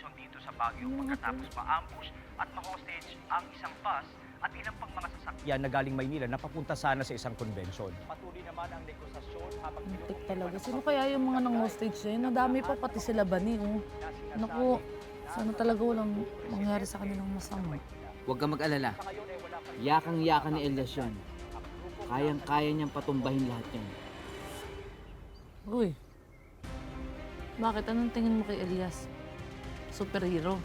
operasyon dito sa Baguio pagkatapos ma-ambush at ma-hostage ang isang bus at ilang pang mga sasakyan na galing Maynila na papunta sana sa isang konbensyon. Patuloy naman ang negosasyon habang Muntik talaga. Sino kaya yung mga nang-hostage na yun? Nadami pa pati sila Bani, oh. Naku, sana talaga walang mangyari sa kanilang masama. Huwag kang mag-alala. Yakang-yaka ni Elias yun. Kayang-kaya niyang patumbahin lahat yan. Uy, bakit? Anong tingin mo kay Elias? Superhero?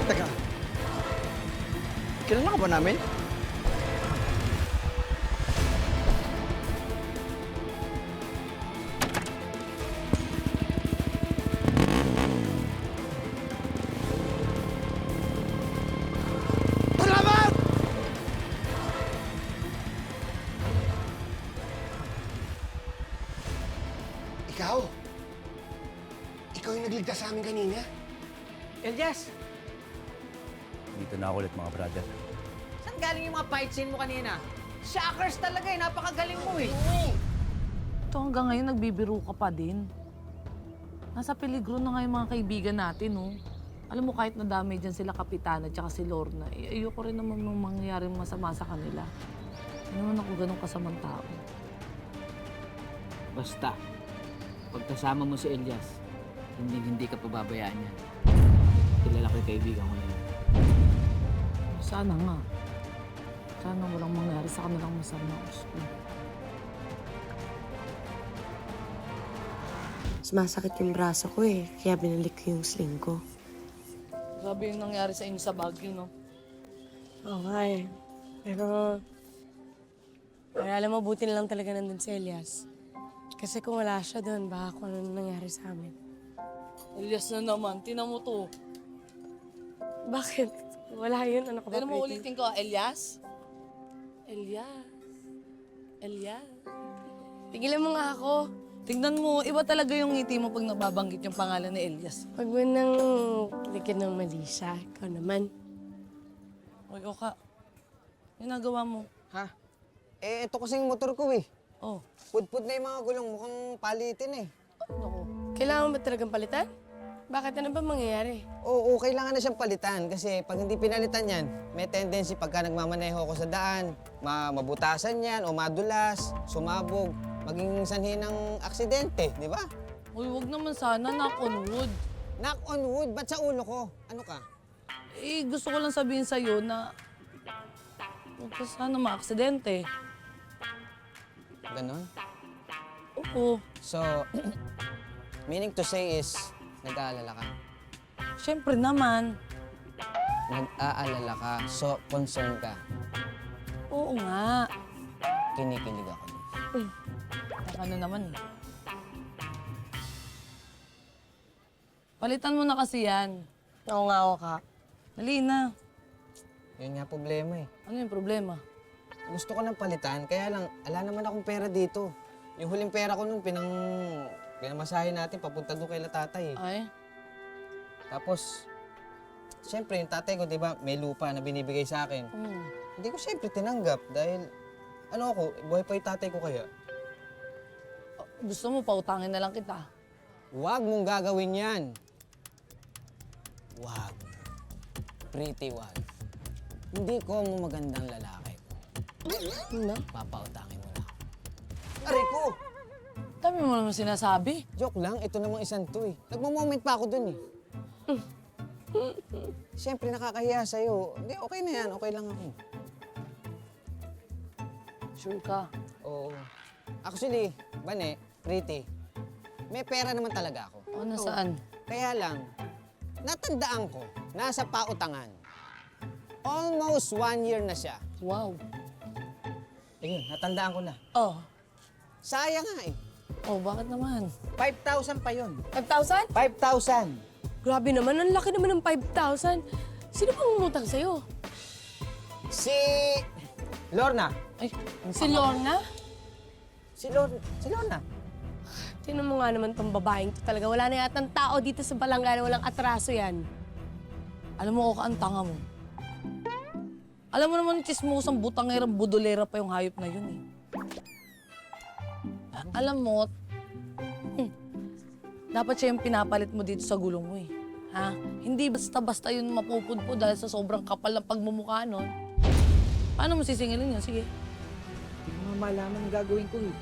Teka. Kilala ka ba namin? Salamat! Ikaw? Ikaw yung nagligtas sa amin kanina? Elias! Dito na ako ulit mga brother. Saan galing yung mga fight scene mo kanina? Shockers talaga eh. Napakagaling mo eh. Ito hanggang ngayon nagbibiro ka pa din. Nasa peligro na nga yung mga kaibigan natin, oh. Alam mo, kahit nadamay dyan sila Kapitana at si Lorna, eh, ayoko rin naman nung mangyaring masama sa kanila. Hindi naman ako ganun kasamang tao. Basta, pagkasama mo si Elias, hindi ka pababayaan yan. Kilala ko yung kaibigan ko na yun. Sana nga. Sana walang mangyari sa kanilang masama. Gusto. Sumasakit yung braso ko eh, kaya binalik ko yung sling ko. Grabe yung nangyari sa inyo sa Baguio, no? Oo nga eh. Pero, alam mo, buti na lang talaga nandun si Elias. Kasi kung wala siya doon, baka kung ano nangyari sa amin. Elias na naman, tinan mo to. Bakit? Wala yun, ano ka ba, Pero mo pretty? ulitin ko, Elias? Elias. Elias. Tigilan mo nga ako. Tingnan mo, iba talaga yung ngiti mo pag nababanggit yung pangalan ni Elias. Huwag mo nang likid ng mali siya. Ikaw naman. Uy, Oka. Yung nagawa mo. Ha? Eh, ito kasing motor ko eh. Oh, Pudpud na yung mga gulong, mukhang palitin eh. naku. Kailangan ba talagang palitan? Bakit? Ano ba mangyayari? Oo, kailangan na siyang palitan kasi pag hindi pinalitan yan, may tendency pagka nagmamaneho ko sa daan, mabutasan yan o madulas, sumabog, maging sanhi ng aksidente, di ba? Uy, wag naman sana, knock on wood. Knock on wood, ba't sa ulo ko? Ano ka? Eh, gusto ko lang sabihin sa'yo na huwag ka sana maaksidente. Ganon? Oo, So, meaning to say is, nag-aalala ka. syempre naman. Nag-aalala ka, so concerned ka. Oo nga. Kinikilig ako. Ano naman eh. Palitan mo na kasi yan. Oo nga, Oka. Dali na. Yun nga problema eh. Ano yung problema? Gusto ko ng palitan, kaya lang, ala naman akong pera dito. Yung huling pera ko nung pinamasahe natin papunta doon kay tatay eh. Ay, Tapos, siyempre yung tatay ko, di ba, may lupa na binibigay sa akin. Hindi ko siyempre tinanggap dahil, ano ako, buhay pa yung tatay ko kaya. gusto mo pautangin na lang kita. Huwag mong gagawin yan. Huwag. Pretty wag. Hindi ko mo magandang lalaki ko. Ano? Papautangin mo na. Aray ko! Dami mo naman sinasabi. Joke lang, ito namang isang to eh. Nagmo-moment pa ako dun eh. Siyempre, nakakahiya sa'yo. Hindi, okay na yan. Okay lang ako. Sure ka. Oo. Actually, Bane, Pretty, may pera naman talaga ako. O, nasaan? Kaya lang, natandaan ko, nasa pautangan. Almost 1 year na siya. Wow. Ayun, natandaan ko na. Oh. Sayang nga eh. Oh, bakit naman? 5,000 pa yun. 5,000? 5,000. Grabe naman, ang laki naman ng 5,000. Sino bang umutang sa'yo? Si Lorna. Ay, si Lorna? Si Lorna. Tingnan mo nga naman tong babaeng to talaga. Wala na yatang tao dito sa Balangga na walang atraso yan. Alam mo, Oka, ang tanga mo. Alam mo naman, chismosang butangerang budolera pa yung hayop na yun eh. Alam mo, dapat siya yung pinapalit mo dito sa gulong mo eh. Ha? Hindi basta-basta yun mapupudpo dahil sa sobrang kapal ng pagmumukha nun. Paano mo sisingilin yun? Sige. Hindi mo malaman ang gagawin ko eh.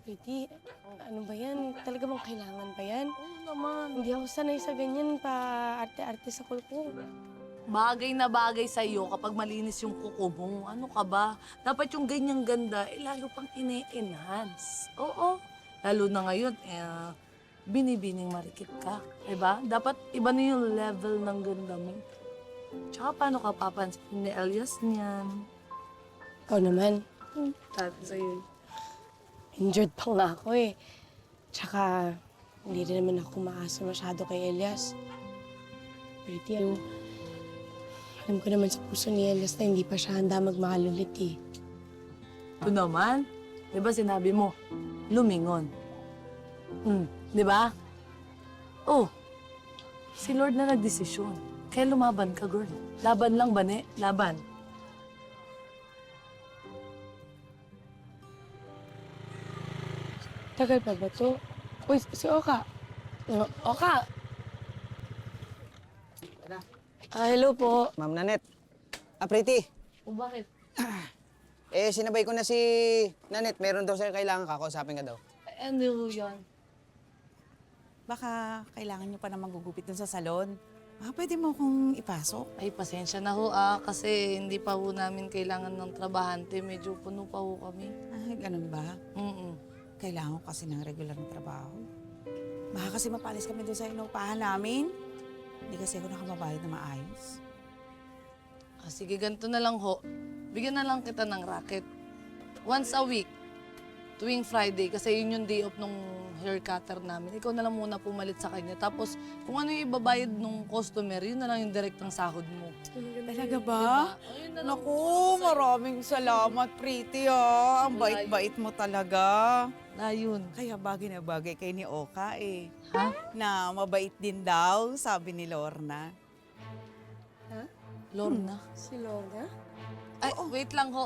Pretty, ano ba yan? Talaga bang kailangan pa yan? Oo naman. Hindi ako sanay sa ganyan pa arte-arte sa kulko. Bagay na bagay sa iyo kapag malinis yung kuko mo. Ano ka ba? Dapat yung ganyang ganda, lalo pang ine-enhance. Oo. Lalo na ngayon, binibining marikit ka. Diba? Dapat iba na yung level ng ganda mo. Tsaka paano ka papansin ni Elias niyan? Ikaw naman, Sabi sa'yo. injured pa nga ako eh. Tsaka, hindi rin naman ako maasa masyado kay Elias. Pretty, alam ko naman sa puso ni Elias na hindi pa siya handa magmahal ulit eh. Ito naman, di ba sinabi mo, lumingon. Di ba? Oh, si Lord na nagdesisyon. Kaya lumaban ka, girl. Laban lang, bane? Laban. Tagal pa ba to? Uy, si Oka. Oka! Hello po. Ma'am Nanette. Pretty. O bakit? Sinabay ko na si Nanette. Meron daw sa'yo kailangan kakausapin ka daw. Ano yun? Baka kailangan nyo pa naman gugupit dun sa salon. Pwede mo kong ipasok? Ay, pasensya na ho kasi hindi pa ho namin kailangan ng trabahante. Medyo puno pa ho kami. Ganun ba? Kailangan ko kasi ng regular na trabaho. Baka kasi mapalis kami doon sa inuupahan namin. Hindi kasi ako nakamabayad na maayos. Sige, ganito na lang ho. Bigyan na lang kita ng racket. Once a week, tuwing Friday, kasi yun yung day off nung hair cutter namin. Ikaw na lang muna pumalit sa kanya. Tapos, kung ano yung ibabayad nung customer, yun na lang yung direktang sahod mo. Talaga ba? Ayun na lang. Naku, maraming salamat, Pretty Ang bait-bait mo talaga. Ayun. Kaya bagay na bagay kay ni Oka eh. Ha? Na mabait din daw, sabi ni Lorna. Lorna? Si Lorna? Ay, wait lang ho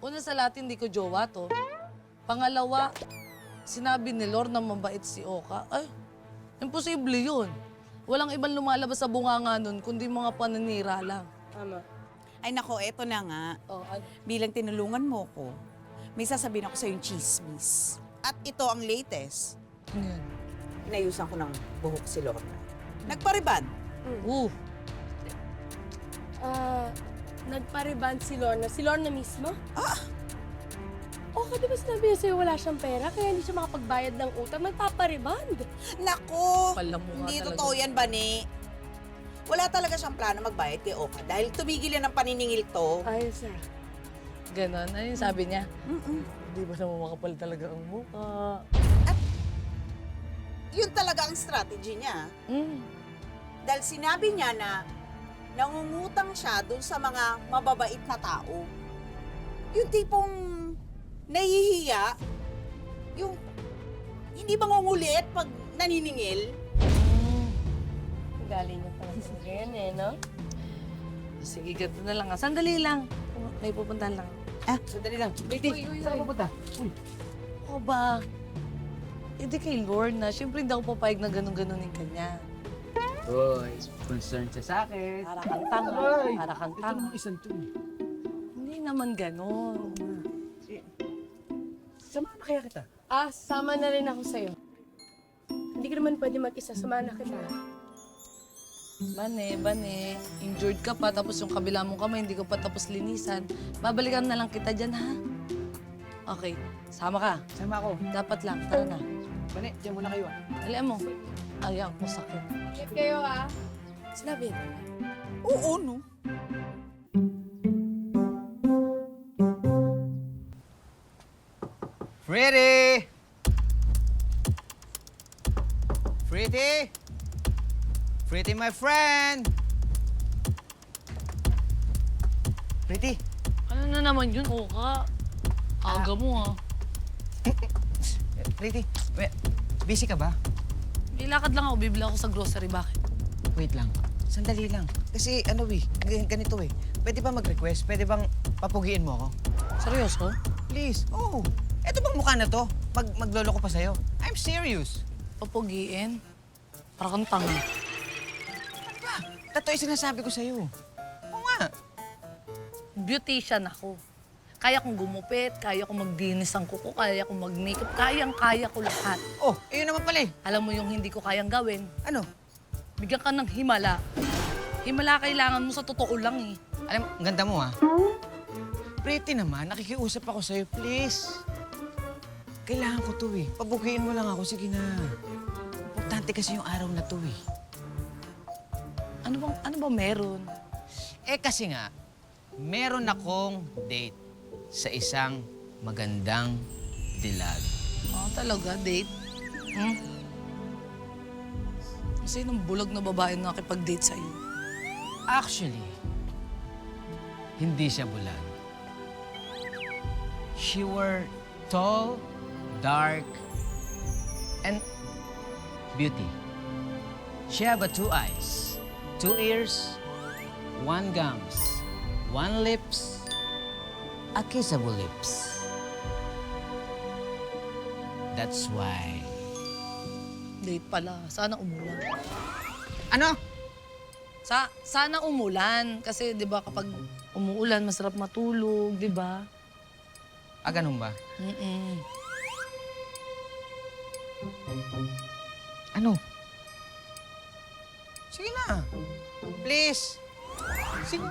Una sa lahat, hindi ko jowa to. Pangalawa, sinabi ni Lorna mabait si Oka. Ay, imposible yun. Walang ibang lumalabas sa bunganga nun, kundi mga pananira lang. Tama. Ay nako, eto na nga. Oh, Bilang tinulungan mo ko, may sasabihin ako sa yung chismis. At ito ang latest. Yan. Inayusan ko ng buhok si Lorna. Nagpariban. Nagpa-reband si Lorna. Si Lorna mismo? Oka, di ba sinabi niya sa'yo wala siyang pera kaya hindi siya makapagbayad ng utang? Nagpapareband. Nako, Kapal ng mukha hindi talaga. totoo yan, Bani. Wala talaga siyang plano magbayad kay Oka dahil tumigil yan ng paniningil to. Ayos ah. Ganon. Ano yung sabi niya? Hindi ba siya makapal talaga ang mukha? Yun talaga ang strategy niya. Dahil sinabi niya na nangungutang siya dun sa mga mababait na tao. Yung tipong nahihiya, yung hindi mangungulit pag naniningil. Galing niya pala sa ganyan eh, no? Sige, ganito na lang. Sandali lang. May pupuntahan lang. Sandali lang. Pretty, saan ka pupunta? O ba? Hindi kay Lorna. Siyempre hindi ako papayag na ganun-ganunin kanya. Uy, concerned siya sa akin. Para kang tanga. Para kang tanga. Isang to. Hindi naman ganon. Samahan na kaya kita. Sama na rin ako sa'yo. Hindi ka naman pwede mag-isa. Samahan na kita. Bane, injured ka pa, tapos yung kabila mong kamay, hindi ko pa tapos linisan. Babalikan na lang kita dyan, ha? Okay, sama ka. Sama ako. Dapat lang, tara na. Bani, diyan muna kayo. Alam mo, ayaw ko sakit. Ingat kayo ah. Sinabi na. Oo, no? Pretty! Pretty! Pretty, my friend! Pretty, Ano na naman yun, Oka? Aga mo, ha? Pretty, busy ka ba? May lakad lang ako, bibili ako sa grocery. Bakit? Wait lang. Sandali lang. Kasi ganito eh. Pwede ba mag-request? Pwede bang papugiin mo ako? Seryoso? Please. Oh, eto bang mukha na to? Maglolo ko pa sa'yo. I'm serious. Papugiin? Para kang tanga. Ba? Totoo yung sinasabi ko sa'yo. Oo nga. Beautician ako. Kaya kong gumupit, kaya kong magdinis ang kuko, kaya kong mag-makeup, kayang-kaya ko lahat. Oh, yun naman pala eh. Alam mo yung hindi ko kayang gawin? Ano? Bigyan ka ng himala. Himala kailangan mo sa totoo lang eh. Alam, ang ganda mo ha. Pretty naman, nakikiusap ako sa'yo, please. Kailangan ko to eh. Pabukiin mo lang ako, sige na. Importante kasi yung araw na to eh. Ano ba meron? Eh kasi nga, meron akong date sa isang magandang dilag. Talaga, date? Sinong bulag na babae na nakipag-date sa'yo? Actually, hindi siya bulag. She were tall, dark, and beauty. She have 2 eyes, 2 ears, 1 gums, 1 lips, a kissable lips. That's why. Date pala. Sana umulan. Ano? Sana umulan. Kasi, di ba, kapag umuulan, masarap matulog, di ba? Ganun ba? Mm-mm. Ano? Sige na. Please. Sige.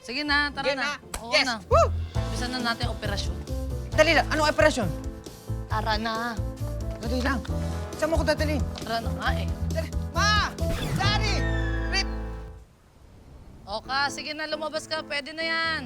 Sige na, tara Sige na. na. Oo Yes. na. Woo! Umpisa na natin ang operasyon. Dali lang. Anong operasyon? Tara na. Dali lang. Saan mo ko dadalhin? Tara na nga eh. Dali. Ma! Daddy! Rip! Oka, sige na, lumabas ka. Pwede na yan.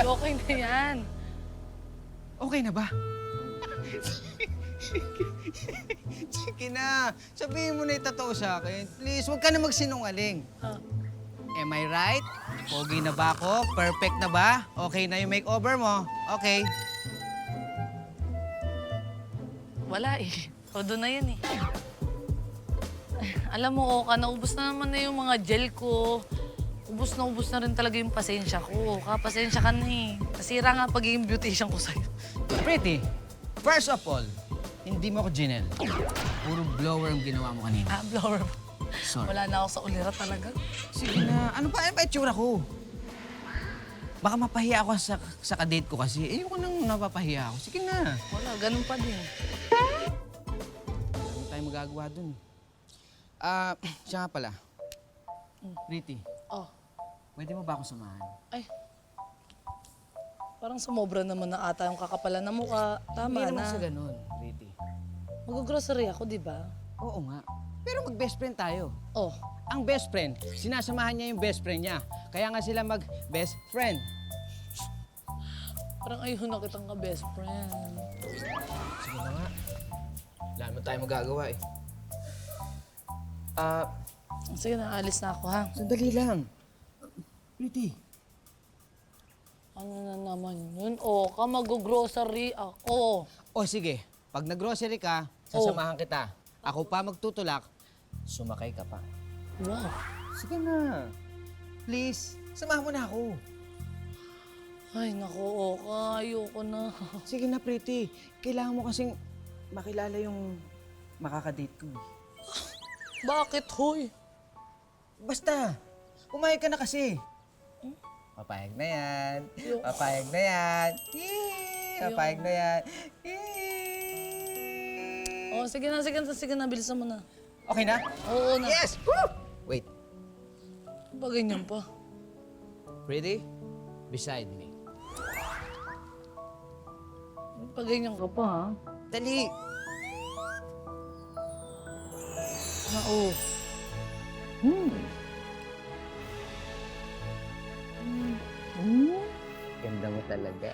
Okay na yan. Okay na ba? Sige na. Sabihin mo na yung totoo sa akin. Please, huwag ka na magsinungaling. Am I right? Pogi na ba ako? Perfect na ba? Okay na yung makeover mo? Okay. Wala eh. Todo na yan eh. Alam mo, Oka, naubos na naman na yung mga gel ko. Ubus na rin talaga yung pasensya ko. Pasensya ka na eh. Nasira nga pagiging beautician ko sa'yo. Pretty, first of all, hindi mo ako ginel. Puro blower ang ginawa mo kanina. Blower. Sorry. Wala na ako sa ulira talaga. Sige na. Ano ba itsura ko? Baka mapahiya ako sa kadate ko kasi. Ayoko nang napapahiya ako. Sige na. Wala, ganun pa din. Ano tayo magagawa dun? Siya nga pala. Pretty, Oh, pwede mo ba ako samahan? ay. Parang sumobra naman na ata yung kakapalan ng mukha. Tama Hindi naman na. sa ganun, Pretty. Mag-grocery ako, di ba? Oo nga. Pero mag-best friend tayo. Oh, Ang best friend, sinasamahan niya yung best friend niya. Kaya nga sila mag-best friend. parang ayun na kitang ka-best friend. Sige na nga. Wala naman tayo magagawa eh. Sige na, alis na ako ha. Sandali lang. Pretty. Ano na naman yun? Oh, mag-grocery ako. O sige, pag nag-grocery ka, sasamahan kita. Ako pa magtutulak, sumakay ka pa. Wow. Sige na. Please, samahan mo na ako. Ay, naku, Oka. Ayoko na. Sige na, Pretty. Kailangan mo kasing makilala yung makakadate ko. Bakit, hoy? Basta, pumayag ka na kasi. Papayag na yan. Papayag na yan. Yee! Papayag na yan. Yee! Oh, sige na, bilisan mo na. Okay na? Oo na. Yes! Woo! Wait, Ba ganyan pa? Pretty? Beside me. Pa ganyan ka pa, ha? Dali! Oo. Ganda mo talaga.